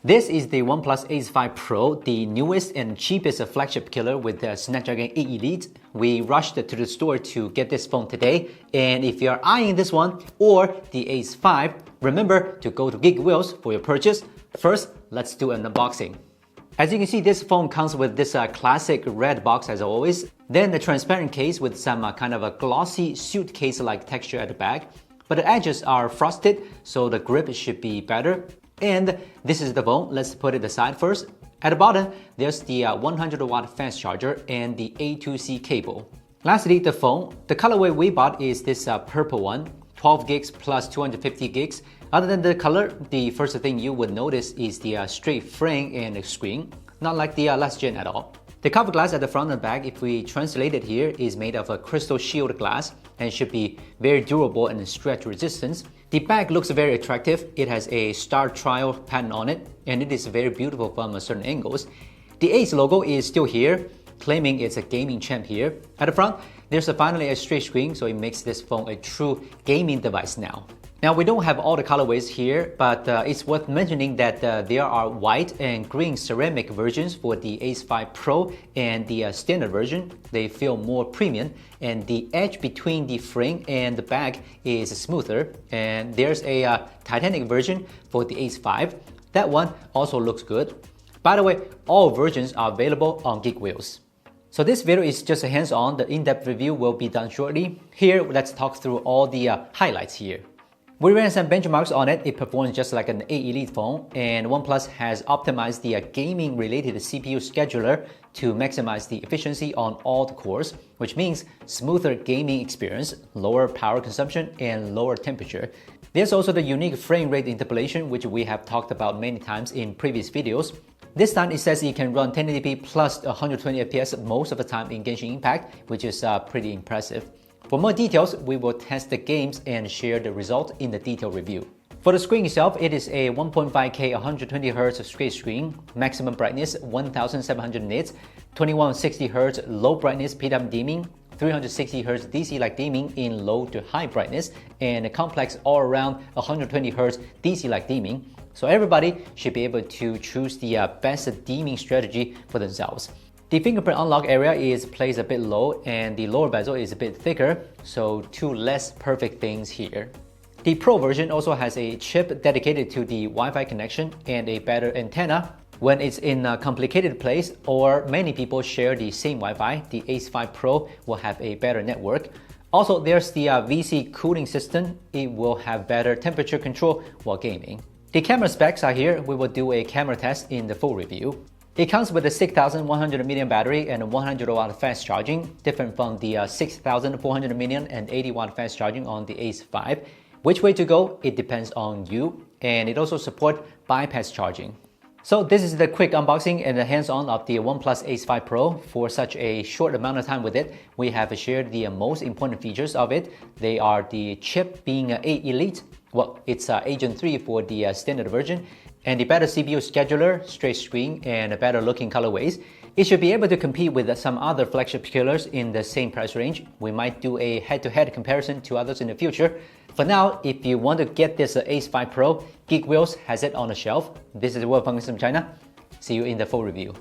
This is the OnePlus Ace 5 Pro, the newest and cheapest flagship killer with the Snapdragon 8 Elite. We rushed to the store to get this phone today, and if you are eyeing this one or the Ace 5, remember to go to Geek Wheels for your purchase. First, let's do an unboxing. As you can see, this phone comes with this classic red box as always, then the transparent case with some kind of a glossy suitcase-like texture at the back, but the edges are frosted, so the grip should be better. And this is the phone. Let's put it aside first. At the bottom, there's the 100-watt fast charger and the A2C cable. Lastly, the phone. The colorway we bought is this purple one, 12 gigs plus 250 gigs. Other than the color, the first thing you would notice is the straight frame and screen, not like the last gen at all. The cover glass at the front and back, if we translate it here, is made of a crystal shield glass and should be very durable and stretch resistant. The back looks very attractive. It has a Star Trial pattern on it, and it is very beautiful from certain angles. The Ace logo is still here, claiming it's a gaming champ here. At the front, there's finally a straight screen, so it makes this phone a true gaming device now. Now, we don't have all the colorways here, but it's worth mentioning that there are white and green ceramic versions for the Ace 5 Pro and the standard version. They feel more premium, and the edge between the frame and the back is smoother. And there's a titanic version for the Ace 5. That one also looks good. By the way, all versions are available on Geek Wheels. So this video is just a hands-on. The in-depth review will be done shortly. Here, let's talk through all the highlights here. We ran some benchmarks on it. It performs just like an 8 Elite phone, and OnePlus has optimized the gaming-related CPU scheduler to maximize the efficiency on all the cores, which means smoother gaming experience, lower power consumption, and lower temperature. There's also the unique frame rate interpolation, which we have talked about many times in previous videos. This time it says it can run 1080p plus 120 FPS most of the time in Genshin Impact, which is pretty impressive. For more details, we will test the games and share the result in the detailed review. For the screen itself, it is a 1.5K 120Hz straight screen, maximum brightness 1700 nits, 2160Hz low brightness PWM dimming, 360Hz DC-like dimming in low to high brightness, and a complex all-around 120Hz DC-like dimming. So everybody should be able to choose the best dimming strategy for themselves. The fingerprint unlock area is placed a bit low, and the lower bezel is a bit thicker, so two less perfect things here. The Pro version also has a chip dedicated to the Wi-Fi connection and a better antenna. When it's in a complicated place or many people share the same Wi-Fi, the Ace 5 Pro will have a better network. Also, there's the VC cooling system. It will have better temperature control while gaming. The camera specs are here. We will do a camera test in the full review. It comes with a 6100 mAh battery and 100-watt fast charging, different from the 6400 mAh and 80-watt fast charging on the Ace 5. Which way to go, it depends on you, and it also supports bypass charging. So this is the quick unboxing and the hands-on of the OnePlus Ace 5 Pro. For such a short amount of time with it, we have shared the most important features of it. They are the chip being 8 Elite, well, it's Agent 3 for the standard version, and the better CPU scheduler, straight screen, and better looking colorways. It should be able to compete with some other flagship killers in the same price range. We might do a head-to-head comparison to others in the future. For now, if you want to get this Ace 5 Pro, Geek Wheels has it on the shelf. This is Will from Gizmochina. See you in the full review.